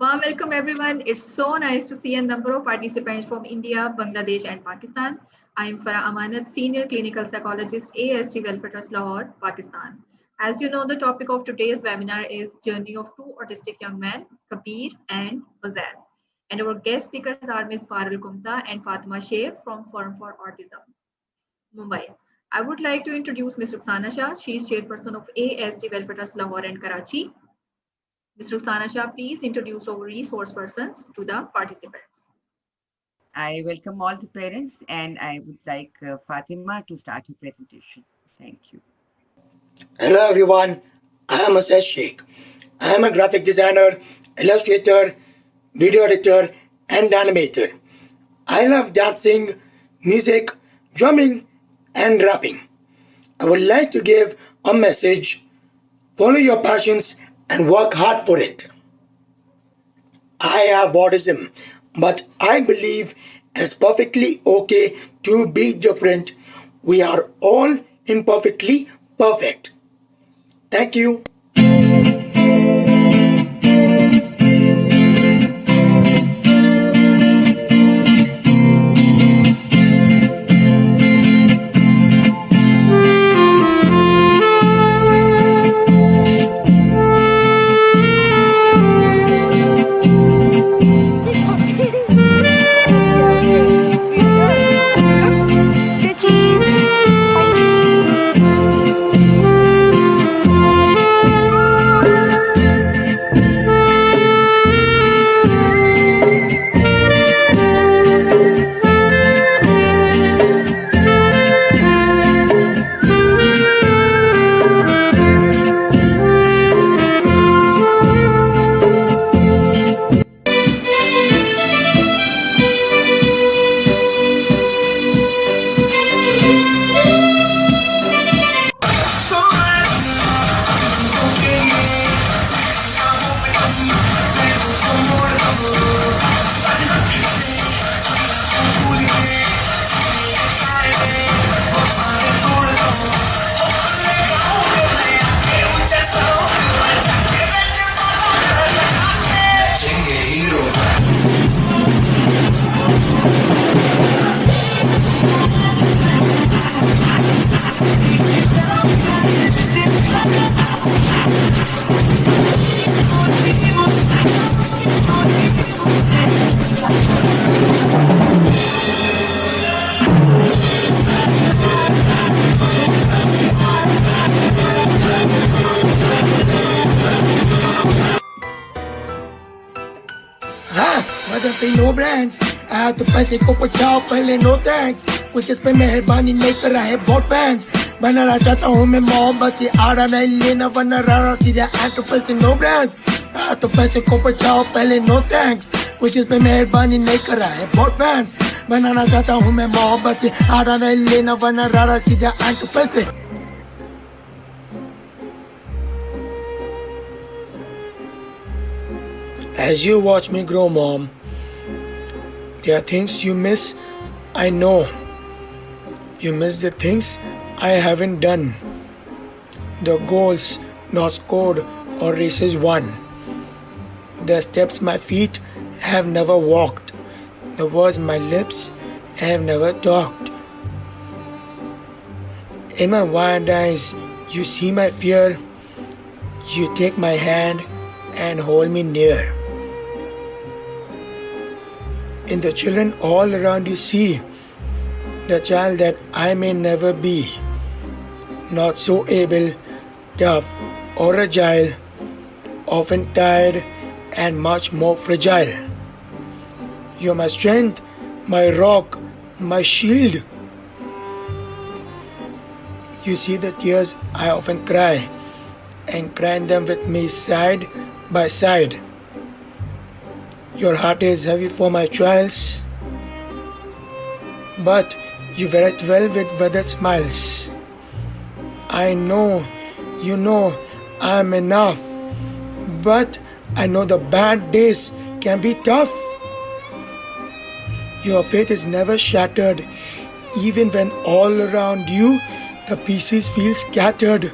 Warm welcome everyone. It's so nice to see a number of participants from India, Bangladesh and Pakistan. I am Farah Amanat, Senior Clinical Psychologist, ASD Welfare Trust, Lahore, Pakistan. As you know, the topic of today's webinar is Journey of Two Autistic Young Men, Kabir and Ozaid. And our guest speakers are Ms. Parul Kumta and Fatima Shaikh from Forum for Autism, Mumbai. I would like to introduce Ms. Ruxana Shah. She is chairperson of ASD Welfare Trust, Lahore and Karachi. Ms. Ruxana Shah, please introduce our resource persons to the participants. I welcome all the parents and I would like Fatima to start her presentation. Thank you. Hello everyone, I am Fatima Shaikh. I am a graphic designer, illustrator, video editor and animator. I love dancing, music, drumming and rapping. I would like to give a message: follow your passions and work hard for it. I have autism, but I believe it's perfectly okay to be different. We are all imperfectly perfect. Thank you. पे no brands आ तो पैसे को बचाओ पहले no thanks कुछ इस पे मेहरबानी नहीं कर रहा है बहुत फैंस बनाना चाहता हूँ मैं मोहब्बत से आड़ा नहीं लेना वरना रारा सीधा आ तो पैसे नो ब्रांड्स आ तो पैसे को बचाओ पहले नो थैंक्स कुछ इस पे मेहरबानी नहीं कर रहा है बहुत फैंस बनाना चाहता हूँ मैं मोहब्बत से आड़ा नहीं लेना वरना रारा सीधा आ तो पैसे As you watch me grow, Mom, there are things you miss, I know. You miss the things I haven't done. The goals not scored or races won. The steps my feet have never walked. The words my lips have never talked. In my wide eyes, you see my fear. You take my hand and hold me near. In the children all around you see the child that I may never be, not so able, tough or agile, often tired and much more fragile. You're my strength, my rock, my shield. You see the tears I often cry, and cry them with me side by side. Your heart is heavy for my trials, but you wear it well with weathered smiles. I know, you know, I'm enough, but I know the bad days can be tough. Your faith is never shattered, even when all around you the pieces feel scattered.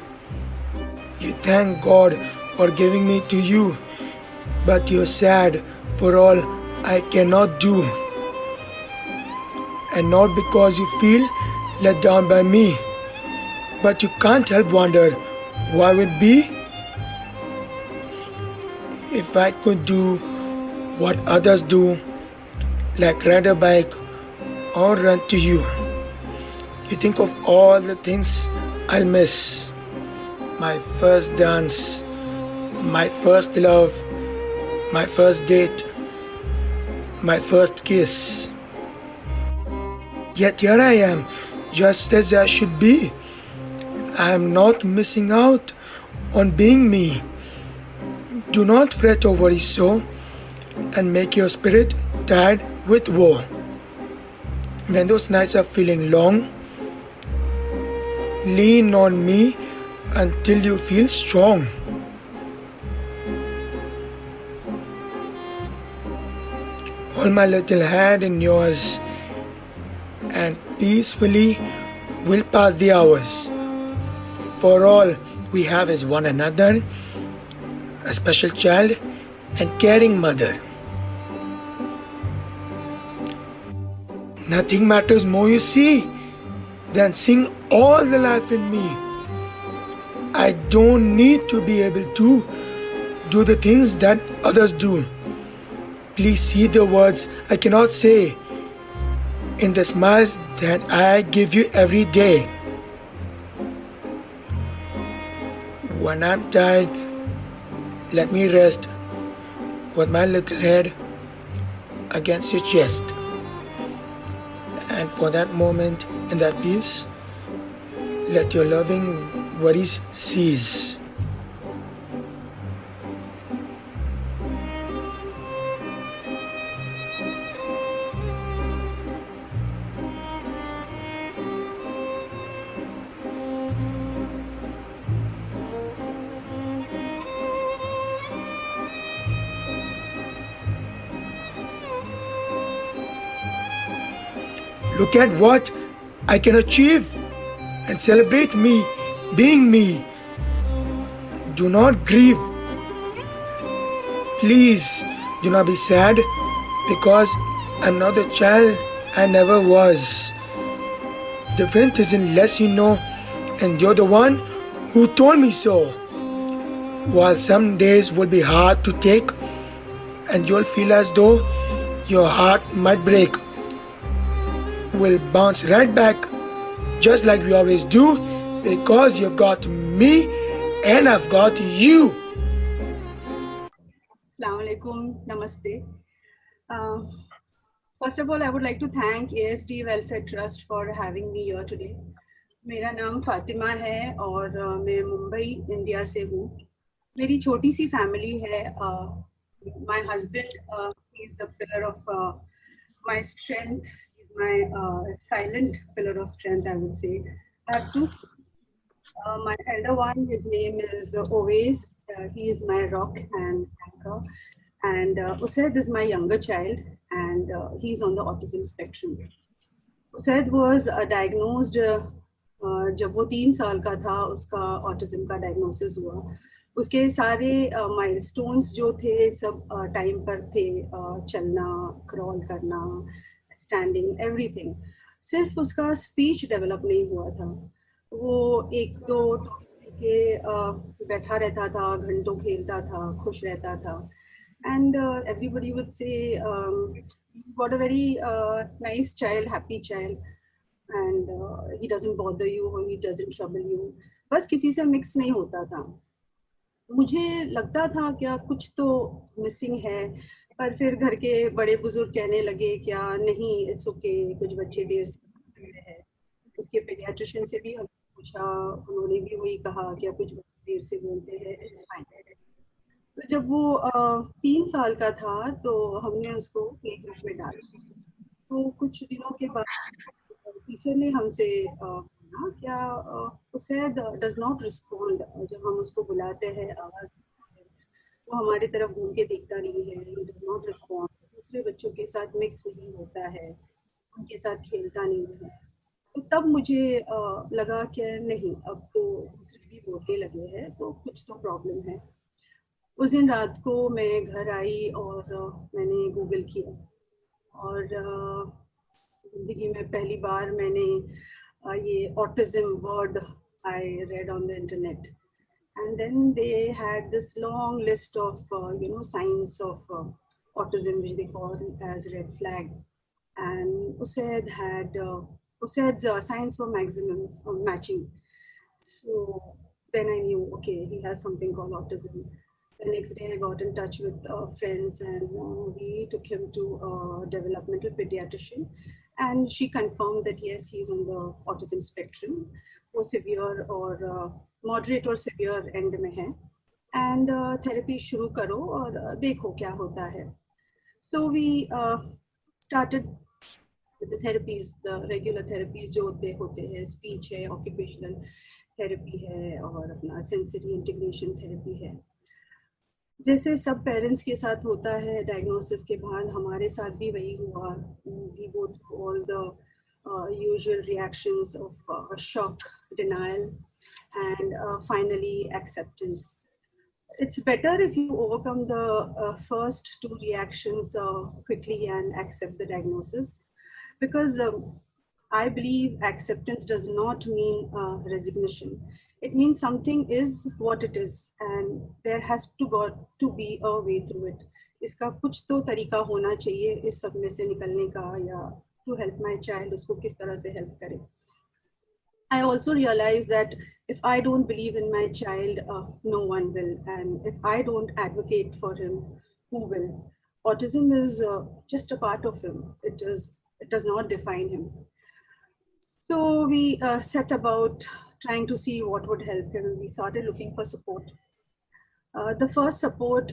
You thank God for giving me to you. but you're sad for all I cannot do. And not because you feel let down by me, but you can't help wonder why would be if I could do what others do, like ride a bike or run to you. You think of all the things I'll miss. My first dance, my first love, my first date, my first kiss. Yet here I am, just as I should be. I am not missing out on being me. Do not fret or worry so, and make your spirit tired with woe. When those nights are feeling long, lean on me until you feel strong. Hold my little hand in yours, and peacefully we'll pass the hours. For all we have is one another, a special child and caring mother. Nothing matters more, you see, than seeing all the life in me. I don't need to be able to do the things that others do. Please see the words I cannot say in the smiles that I give you every day. When I'm tired, let me rest with my little head against your chest. And for that moment in that peace, let your loving worries cease. Look at what I can achieve and celebrate me being me. Do not grieve. Please do not be sad because I'm not the child I never was. Different isn't less, you know, and you're the one who told me so. While some days will be hard to take and you'll feel as though your heart might break, will bounce right back just like we always do because you've got me and I've got you. Assalamu alaikum, namaste. First of all, I would like to thank ASD Welfare Trust for having me here today. मेरा नाम फातिमा है और मैं Mumbai India से हूँ. मेरी छोटी सी family है. My husband is the pillar of my strength, my silent pillar of strength, I would say. I have two sons. My elder one, his name is Oves. He is my rock and anchor. And Usaid is my younger child, and he's on the autism spectrum. Usaid was diagnosed जब वो 3 साल का था, उसका autism का diagnosis हुआ. उसके सारे माइलस्टोन्स जो थे सब टाइम पर थे. चलना, क्रॉल करना, स्टैंडिंग, एवरीथिंग. सिर्फ उसका स्पीच डेवलप नहीं हुआ था. वो एक दो के बैठा रहता था, घंटों खेलता था, खुश रहता था. And everybody would say, you got a very nice child, happy child, and he doesn't bother you or he doesn't trouble you. बस किसी से मिक्स नहीं होता था. मुझे लगता था क्या कुछ तो मिसिंग है, पर फिर घर के बड़े बुजुर्ग कहने लगे क्या नहीं, इट्स ओके, कुछ बच्चे देर से बोलते हैं. उसके पीडियाट्रिशियन से भी हमने पूछा, उन्होंने भी वही कहा क्या कुछ बच्चे देर से बोलते हैं, इट्स फाइन. तो जब वो 3 साल का था तो हमने उसको प्ले ग्रुप में डाला. तो कुछ दिनों के बाद टीचर ने हमसे बोला क्या उसैद डज नॉट रिस्पॉन्ड. जब हम उसको बुलाते हैं आवाज़, वो हमारी तरफ घूम के देखता नहीं है, डज नॉट रिस्पॉन्ड. दूसरे बच्चों के साथ मिक्स नहीं होता है, उनके साथ खेलता नहीं है. तो तब मुझे लगा कि नहीं, अब तो दूसरे भी बोलने लगे हैं तो कुछ तो प्रॉब्लम है. उस दिन रात को मैं घर आई और मैंने गूगल किया और ज़िंदगी में पहली बार मैंने ये autism word I read on the internet. And then they had this long list of signs of autism, which they call as red flag. And Usaid had Usaid's signs were maximum matching. So then I knew, okay, he has something called autism. The next day I got in touch with friends, and we took him to a developmental pediatrician, and she confirmed that yes, he's on the autism spectrum, or severe or moderate or severe end में है, and therapy शुरू करो और देखो क्या होता है. So we started with the therapies, the regular therapies जो होते हैं, speech है, occupational therapy है और अपना sensory integration therapy है. जैसे सब पेरेंट्स के साथ होता है डायग्नोसिस के बाद, हमारे साथ भी वही हुआ. We go through all the usual reactions of shock, denial, and finally acceptance. It's better if you overcome the first two reactions quickly and accept the diagnosis, because I believe acceptance does not mean resignation. It means something is what it is, and there has to be a way through it. इसका कुछ तो तरीका होना चाहिए इस सब में से निकलने का, या to help my child उसको किस तरह से help करें. I also realize that if I don't believe in my child, no one will. And if I don't advocate for him, who will? Autism is just a part of him. It does not define him. So we set about trying to see what would help him. We started looking for support. The first support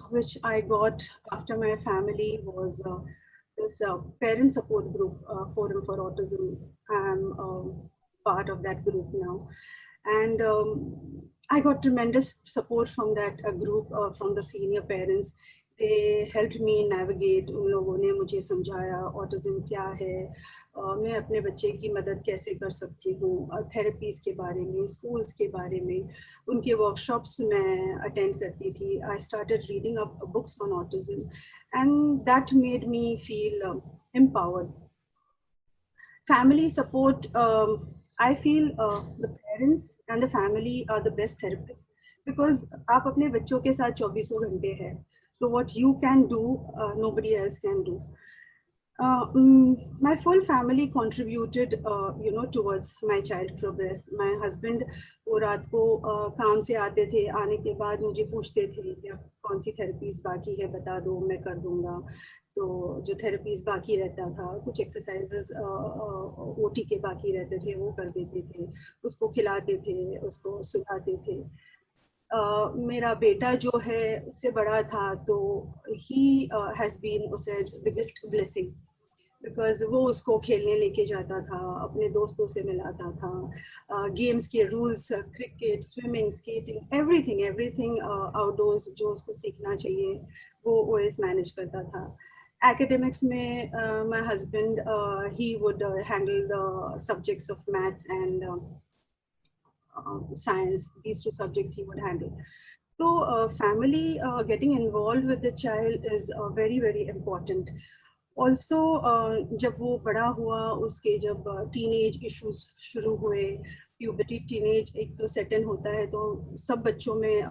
which I got after my family was this parent support group, Forum for Autism. I'm part of that group now. And I got tremendous support from that group, from the senior parents. They helped me navigate. उन लोगों ने मुझे समझाया autism क्या है, मैं अपने बच्चे की मदद कैसे कर सकती हूँ, थेरेपीज़ के बारे में, स्कूल्स के बारे में, उनके वर्कशॉप्स मैं अटेंड करती थी. I started reading up books on autism, and that made me feel empowered. Family support, I feel the parents and the family are the best therapists, because आप अपने बच्चों के साथ 24 घंटे हैं. So what you can do, nobody else can do. My full family contributed, towards my child progress. My husband वो रात को काम से आते थे, आने के बाद मुझे पूछते थे कि कौन सी थेरेपीज बाकी है बता दो, मैं कर दूंगा. तो जो थेरेपीज बाकी रहता था, कुछ एक्सरसाइजेस ओटी के बाकी रहते थे, वो कर देते थे, उसको खिलाते थे, उसको सुलाते थे. मेरा बेटा जो है उससे बड़ा था, तो he has been Usaid's biggest blessing, because वो उसको खेलने लेके जाता था, अपने दोस्तों से मिलाता था, गेम्स के rules, cricket, swimming, skating, everything outdoors जो उसको सीखना चाहिए वो ओएस मैनेज करता था. Academics में my husband he would handle the subjects of maths and science. These two subjects he would handle. So family getting involved with the child is very, very important. Also जब वो बड़ा हुआ, उसके जब teenage issues शुरू हुए, puberty teenage एक तो सेटन होता है, तो सब बच्चों में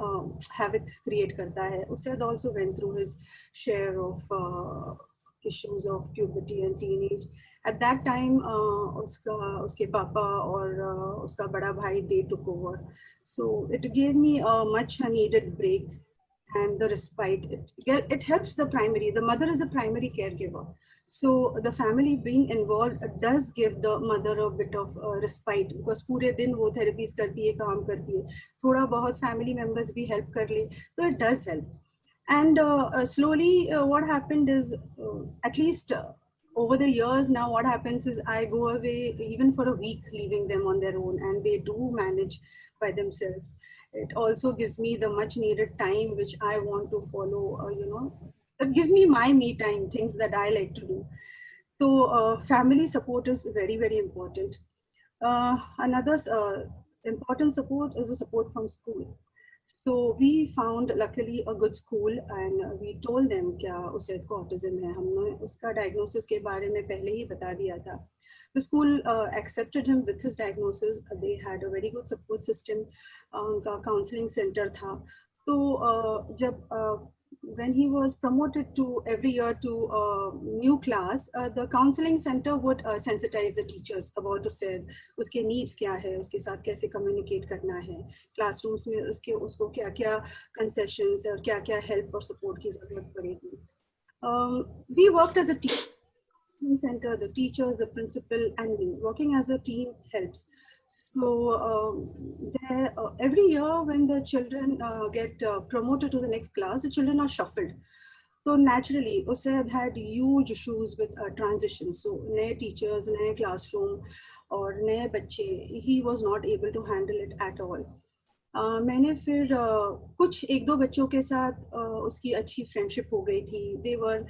हैविक क्रिएट करता है. Usaid also went through his share of issues of puberty and teenage. At that time उसके पापा और उसका बड़ा भाई, they took over. So it gave me a much needed break and the respite. It helps the mother is a primary caregiver. So the family being involved does give the mother a bit of respite, because पूरे दिन वो therapies करती है, काम करती है, थोड़ा बहुत family members भी help कर ले, so it does help. And slowly what happened is, at least over the years now, what happens is I go away even for a week, leaving them on their own, and they do manage by themselves. It also gives me the much needed time which I want to follow, it gives me my me time, things that I like to do. So family support is very, very important. Another important support is the support from school. So we found luckily a good school and we told them क्या उसे को autism है, हमने उसका diagnosis के बारे में पहले ही बता दिया था. The school accepted him with his diagnosis. They had a very good support system. उनका counseling center था. तो जब when he was promoted to every year to a new class, the counseling center would sensitize the teachers about to say उसके needs क्या है, उसके साथ कैसे communicate करना है, classrooms में उसको क्या क्या concessions और क्या क्या help और support की ज़रूरत पड़ेगी. We worked as a team. Center, the teachers, the principal, and me. Working as a team helps. So every year when the children get promoted to the next class, the children are shuffled. So naturally, Usaid had huge issues with transition. So नए teachers, नए classroom, और नए बच्चे, he was not able to handle it at all. मैंने फिर कुछ एक दो बच्चों के साथ उसकी अच्छी फ्रेंडशिप हो गई थी. They were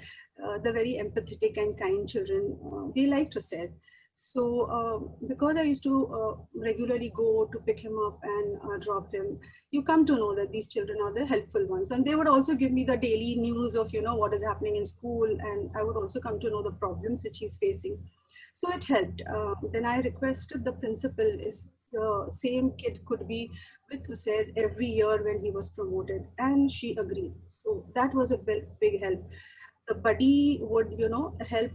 the very empathetic and kind children. They liked to say. So because I used to regularly go to pick him up and drop him, you come to know that these children are the helpful ones. And they would also give me the daily news of, what is happening in school. And I would also come to know the problems which he's facing. So it helped. Then I requested the principal if the same kid could be with Usaid every year when he was promoted, and she agreed. So that was a big help. The buddy would, help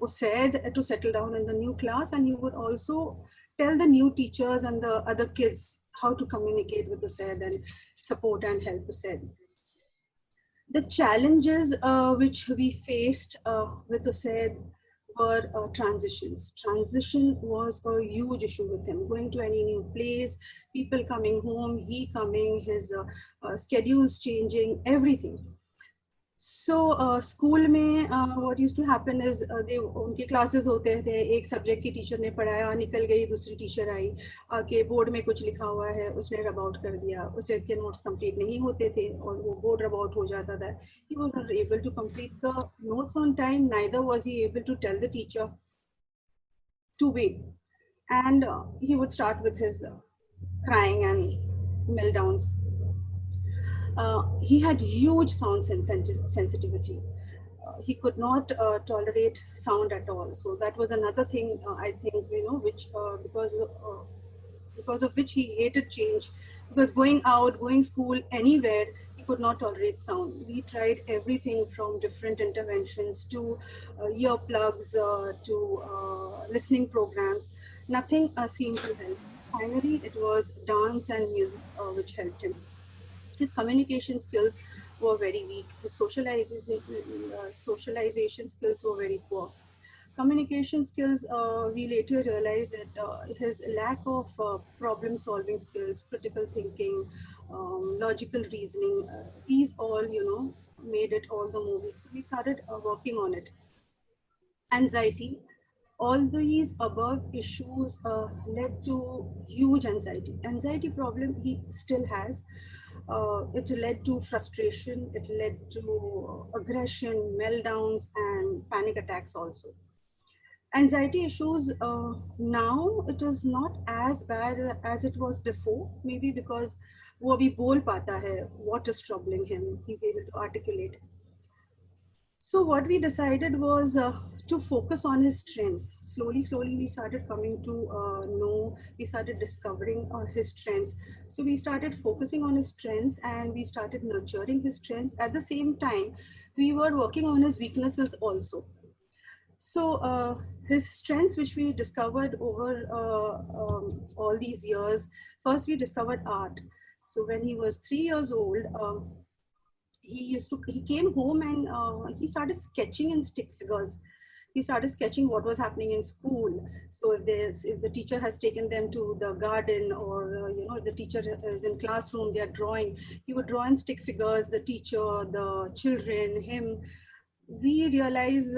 Usaid to settle down in the new class, and he would also tell the new teachers and the other kids how to communicate with Usaid and support and help Usaid. The challenges which we faced with Usaid were transitions. Transition was a huge issue with him. Going to any new place, people coming home, he coming, his schedules changing, everything. So school में what used to happen is उनके classes होते थे. एक subject की teacher ने पढ़ाया, निकल गई, दूसरी teacher आई आके board में कुछ लिखा हुआ है, उसने rub out कर दिया, उसे के notes complete नहीं होते थे और वो board rub out हो जाता था. He was not able to complete the notes on time. Neither was he able to tell the teacher to wait, and he would start with his crying and meltdowns. He had huge sound sensitivity. He could not tolerate sound at all. So that was another thing I think, which because of which he hated change. Because going out, going school, anywhere, he could not tolerate sound. We tried everything from different interventions to earplugs to listening programs. Nothing seemed to help. Finally, it was dance and music which helped him. His communication skills were very weak. His socialization skills were very poor. Communication skills, we later realized that his lack of problem-solving skills, critical thinking, logical reasoning, these all, made it all the more weak. So we started working on it. Anxiety. All these above issues led to huge anxiety. Anxiety problem he still has. It led to frustration, it led to aggression, meltdowns, and panic attacks also. Anxiety issues, now it is not as bad as it was before, maybe because वो अभी बोल पाता है, what is troubling him, he's able to articulate. So what we decided was to focus on his strengths. Slowly, we started coming to know, we started discovering his strengths. So we started focusing on his strengths and we started nurturing his strengths. At the same time, we were working on his weaknesses also. So his strengths, which we discovered over all these years, first we discovered art. So when he was 3 years old, he came home and he started sketching in stick figures. He started sketching what was happening in school. So if the teacher has taken them to the garden or the teacher is in classroom, they are drawing. He would draw in stick figures, the teacher, the children, him. We realized,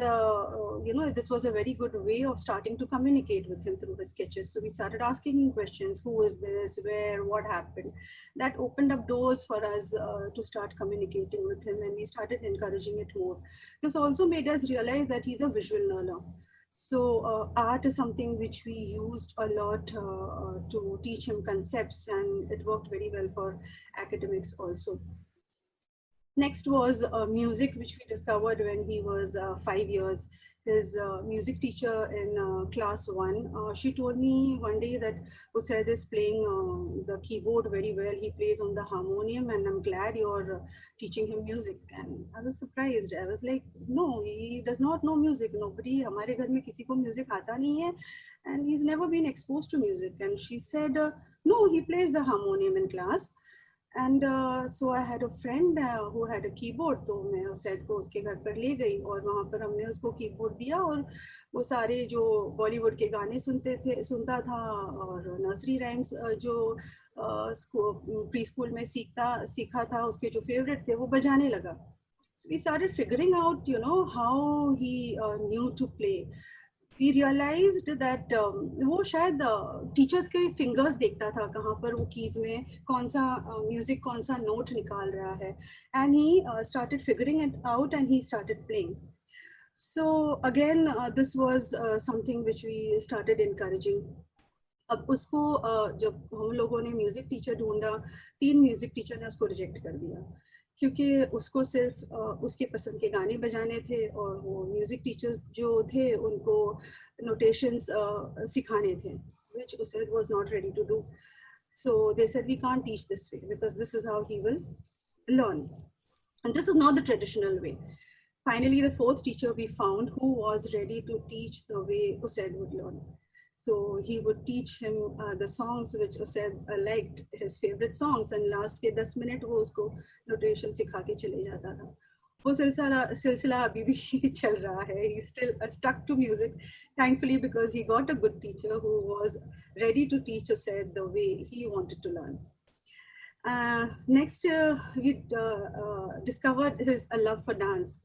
this was a very good way of starting to communicate with him through his sketches. So we started asking him questions: who is this, where, what happened? That opened up doors for us to start communicating with him, and we started encouraging it more. This also made us realize that he's a visual learner. So art is something which we used a lot to teach him concepts, and it worked very well for academics also. Next was music, which we discovered when he was 5 years. His music teacher in class 1, she told me one day that Usaid is playing the keyboard very well. He plays on the harmonium, and I'm glad you're teaching him music. And I was surprised. I was like, no, he does not know music. Nobody, हमारे घर में किसी को music आता नहीं है, and he's never been exposed to music. And she said, no, he plays the harmonium in class. And so I had a friend who had a keyboard, तो मैं सैद को उसके घर पर ले गई और वहाँ पर हमने उसको कीबोर्ड दिया और वो सारे जो बॉलीवुड के गाने सुनता था और नर्सरी राइम्स जो प्री स्कूल में सीखा था, उसके जो फेवरेट थे वो बजाने लगा. So we started figuring out, you know, how he knew to play. We realized that वो शायद टीचर्स के फिंगर्स देखता था कहाँ पर वो कीज में कौन सा म्यूजिक कौन सा नोट निकाल रहा है, and he started figuring it out and he started playing. So again this was something which we started encouraging. अब उसको जब हम लोगों ने म्यूजिक टीचर ढूंढा, 3 म्यूजिक टीचर ने उसको रिजेक्ट कर दिया क्योंकि उसको सिर्फ उसके पसंद के गाने बजाने थे और वो म्यूजिक टीचर्स जो थे उनको नोटेशंस सिखाने थे, which Usaid was not ready to do. So they said we can't teach this way because this is how he will learn, and this is not the traditional way. Finally, the 4th teacher we found who was ready to teach the way Usaid would learn. So he would teach him the songs which Usaid liked, his favorite songs, and last के 10 minute वो उसको notation सिखा के चले जाता था. वो सिलसिला अभी भी चल रहा है. He's still stuck to music, thankfully, because he got a good teacher who was ready to teach Usaid the way he wanted to learn. Next, we discovered his love for dance.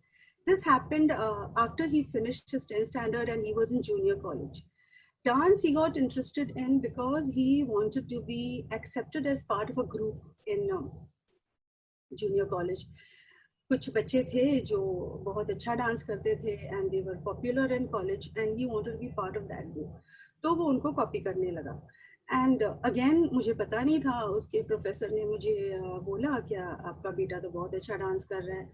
This happened after he finished his 10th standard and he was in junior college. Dance he got interested in because he wanted to be accepted as part of a group in junior college. कुछ बच्चे थे जो बहुत अच्छा dance करते थे and they were popular in college and he wanted to be part of that group. तो वो उनको कॉपी करने लगा. And again मुझे पता नहीं था, उसके प्रोफेसर ने मुझे बोला क्या आपका बेटा तो बहुत अच्छा डांस कर रहा है.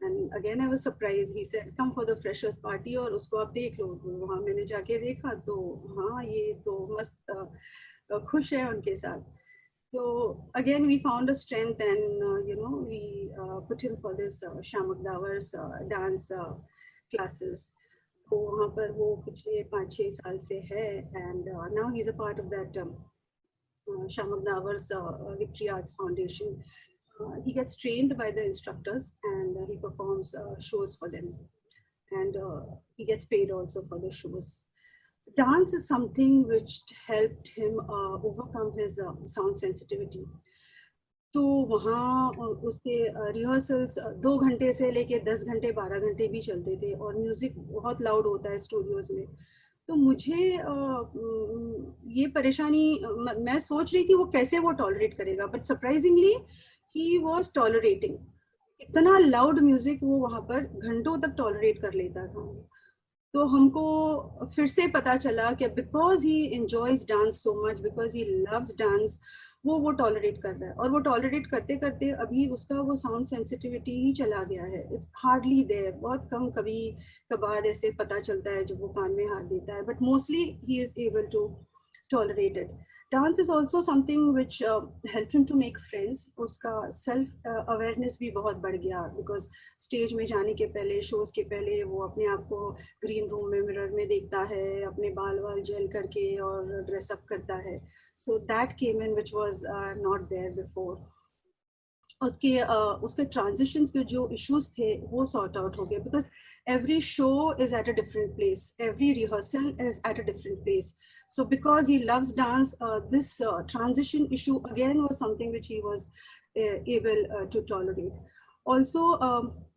And again I was surprised. He said come for the freshers party और उसको आप देख लो. वहाँ मैंने जाके देखा तो हाँ ये तो मस्त खुश है उनके साथ. So again we found a strength and you know we put him for this Shamak Dawar's dance classes. तो वहाँ पर वो पिछले 5-6 साल से है and now he's a part of that Shamak Dawar's Victory Arts Foundation. He gets trained by the instructors and he performs shows for them, and he gets paid also for the shows. Dance is something which helped him overcome his sound sensitivity. तो वहाँ उसके rehearsals 2 घंटे से लेके 10 घंटे 12 घंटे भी चलते थे और म्यूजिक बहुत लाउड होता है स्टूडियोज में. तो मुझे ये परेशानी, मैं सोच रही थी वो कैसे वो टॉलरेट करेगा, but surprisingly he was tolerating. इतना लाउड म्यूजिक वो वहाँ पर घंटों तक टॉलरेट कर लेता था. तो हमको फिर से पता चला कि because he enjoys dance so much, because he loves dance, वो टॉलरेट कर रहा है और वो टॉलरेट करते करते अभी उसका वो साउंड सेंसिटिविटी ही चला गया है. इट्स हार्डली देयर, बहुत कम कभी कभार ऐसे पता चलता है जब वो कान में हाथ देता है, but mostly he is able to tolerate it. Dance is also something which helped him to make friends. उसका self awareness भी बहुत बढ़ गया because stage में जाने के पहले, shows के पहले वो अपने आप को green room में mirror में देखता है, अपने बाल जेल करके और dress up करता है. So that came in which was not there before. उसके transitions के जो issues थे वो sort out हो गए because every show is at a different place, every rehearsal is at a different place. So because he loves dance, this transition issue again was something which he was able to tolerate. Also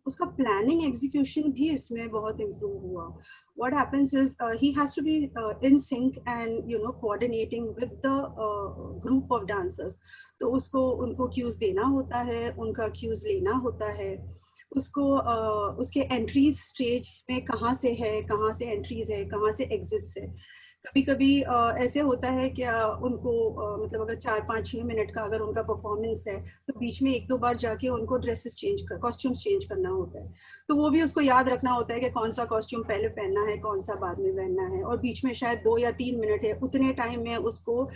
उसका planning execution भी इसमें बहुत improve हुआ. What happens is he has to be in sync and you know coordinating with the group of dancers. तो उसको उनको cues देना होता है, उनका cues लेना होता है. उसको उसके एंट्रीज स्टेज में कहाँ से है, कहाँ से एंट्रीज है, कहाँ से एग्जिट्स है। कभी कभी ऐसे होता है कि उनको मतलब अगर 4-5-6 मिनट का अगर उनका परफॉर्मेंस है तो बीच में 1-2 बार जाके उनको ड्रेसेस चेंज कर कॉस्ट्यूम्स चेंज करना होता है। तो वो भी उसको याद रखना होता है कि कौन सा कॉस्ट्यूम पहले पहनना है, कौन सा बाद में पहनना है, और बीच में शायद 2 या 3 मिनट है, उतने टाइम में उसको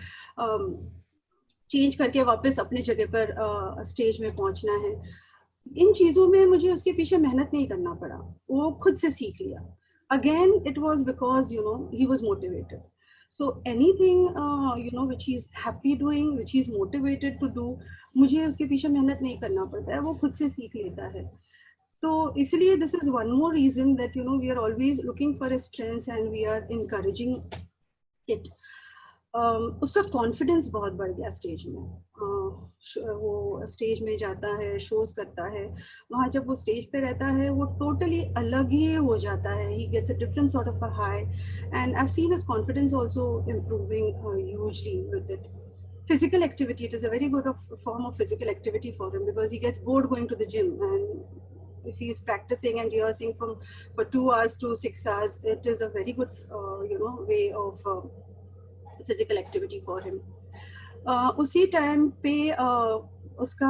चेंज करके वापस अपनी जगह पर स्टेज में पहुंचना है। इन चीज़ों में मुझे उसके पीछे मेहनत नहीं करना पड़ा, वो खुद से सीख लिया। Again it was because he was motivated. So anything which he is happy doing, which he is motivated to do, मुझे उसके पीछे मेहनत नहीं करना पड़ता है, वो खुद से सीख लेता है। तो इसलिए this is one more reason that we are always looking for a strengths and we are encouraging it. उसका कॉन्फिडेंस बहुत बढ़ गया स्टेज में। वो स्टेज में जाता है, शोज करता है, वहाँ जब वो स्टेज पे रहता है वो टोटली अलग ही हो जाता है। He gets a different sort of a high and I have seen his confidence also improving hugely with it. Physical activity, it is a very good form of physical activity for him because he gets bored going to the gym, and if he is practicing and rehearsing for 2 hours to 6 hours, it is a very good way of physical activity for him. उसी time पे उसका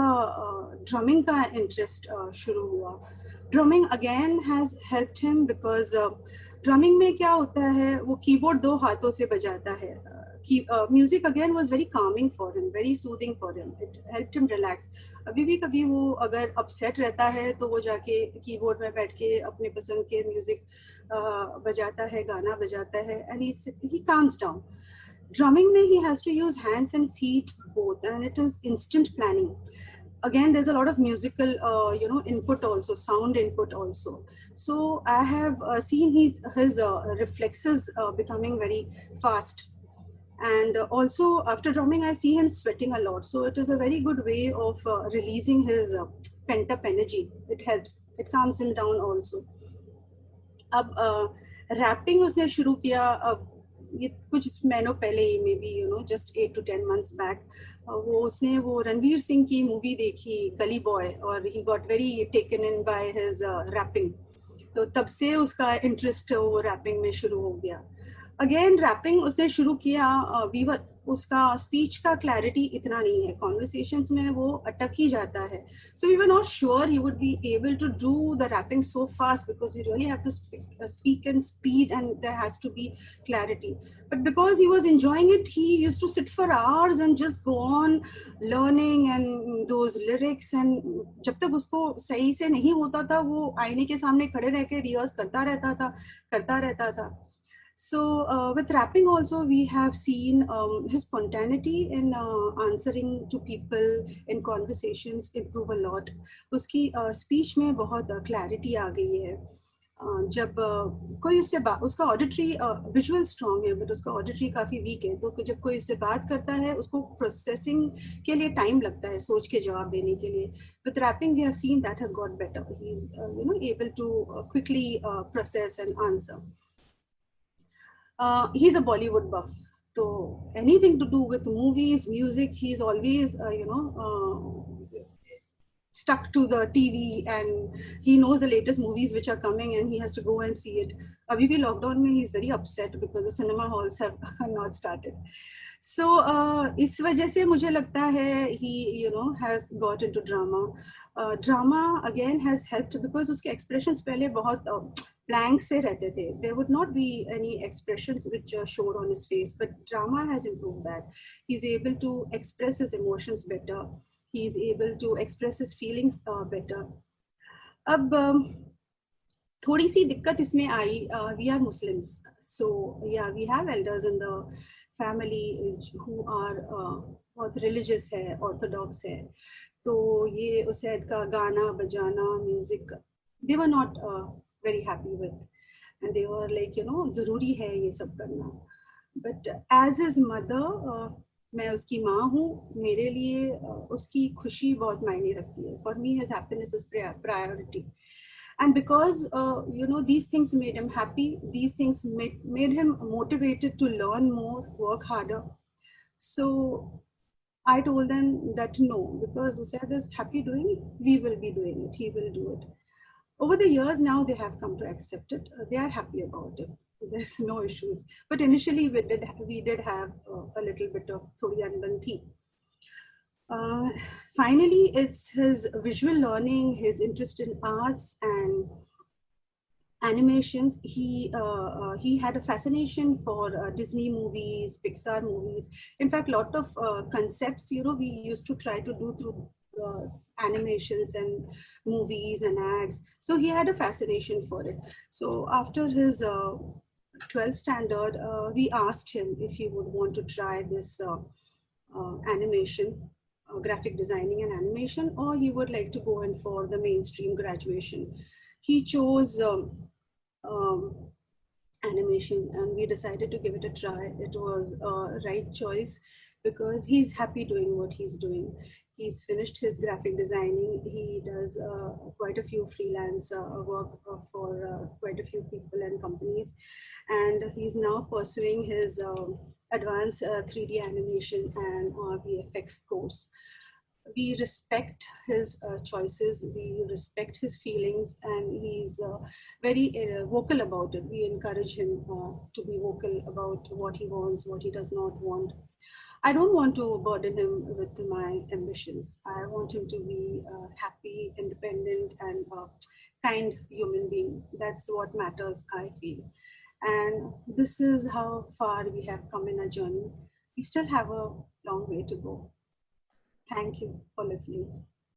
drumming का interest शुरू हुआ। Drumming again has helped him because drumming में क्या होता है, वो कीबोर्ड 2 हाथों से बजाता है। Music again was very Kameng for him, very soothing for him, it helped him relax. अभी भी कभी वो अगर अपसेट रहता है तो वो जाके कीबोर्ड में बैठ के अपने पसंद के म्यूजिक बजाता है, गाना बजाता है, and he calms down. Drumming mein he has to use hands and feet both, and it is instant planning. Again, there's a lot of musical input also, sound input also. So I have seen his reflexes becoming very fast. And also after drumming I see him sweating a lot, so it is a very good way of releasing his pent up energy. It helps, it calms him down also. अब rapping उसने शुरू किया, अब ये कुछ महीनों पहले ही, may be just 8 to 10 months back. वो उसने वो रणवीर सिंह की मूवी देखी गली बॉय, और he got very taken in by his rapping. तो तब से उसका इंटरेस्ट वो रैपिंग में शुरू हो गया। अगेन रैपिंग उसने शुरू किया, वीवर उसका स्पीच का क्लैरिटी इतना नहीं है, कॉन्वर्सेशंस में वो अटक ही जाता है। So we were not sure he would be able to do the rapping so fast because we really have to speak in speed and there has to be clarity. But because he was enjoying it, he used to sit for hours and just go on learning and those lyrics, and जब तक उसको सही से नहीं होता था वो आईने के सामने खड़े रह के रिहर्स करता रहता था। So with rapping also we have seen his spontaneity in answering to people in conversations improve a lot. उसकी speech में बहुत clarity आ गई है। जब कोई उससे उसका ऑडिटरी विजुअल स्ट्रॉन्ग है बट उसका ऑडिटरी काफ़ी वीक है, तो जब कोई इससे बात करता है उसको प्रोसेसिंग के लिए टाइम लगता है, सोच के जवाब देने के लिए। With rapping we have seen that has got better, he is able to quickly process and answer. He's a Bollywood buff, so anything to do with movies, music, he's always stuck to the TV, and he knows the latest movies which are coming and he has to go and see it. Abhi bhi lockdown mein he's very upset because the cinema halls have not started. So इस वजह से मुझे लगता है he has got into drama. Drama again has helped because उसके expressions पहले बहुत blank से रहते थे. There would not be any expressions which showed on his face, but drama has improved that. He's able to express his emotions better. He's able to express his feelings better. अब थोड़ी सी दिक्कत इसमें आई, we are Muslims, so yeah, we have elders in the family who are बहुत religious है, orthodox है, तो ये Usaid का गाना बजाना music they were not very happy with, and they were like ज़रूरी है ये सब करना। But as his mother, मैं उसकी माँ हूँ, मेरे लिए उसकी खुशी बहुत मायने रखती है। For me his happiness is priority, and because these things made him happy, these things made him motivated to learn more, work harder. So I told them that no, because Usaid is happy doing it, we will be doing it, he will do it. Over the years now, they have come to accept it. They are happy about it. There's no issues. But initially, we did have a little bit of thodi anbanti. Finally, it's his visual learning, his interest in arts and animations. He had a fascination for Disney movies, Pixar movies. In fact, a lot of concepts, we used to try to do through animations and movies and ads. So he had a fascination for it. So after his 12th standard, we asked him if he would want to try this animation, graphic designing and animation, or he would like to go in for the mainstream graduation. He chose um, animation, and we decided to give it a try. It was a right choice because he's happy doing what he's doing. He's finished his graphic designing. He does quite a few freelance work for quite a few people and companies, and he's now pursuing his advanced 3D animation and VFX course. We respect his choices, we respect his feelings, and he's very vocal about it. We encourage him to be vocal about what he wants, what he does not want. I don't want to burden him with my ambitions. I want him to be happy, independent, and kind human being. That's what matters, I feel. And this is how far we have come in our journey. We still have a long way to go. Thank you for listening.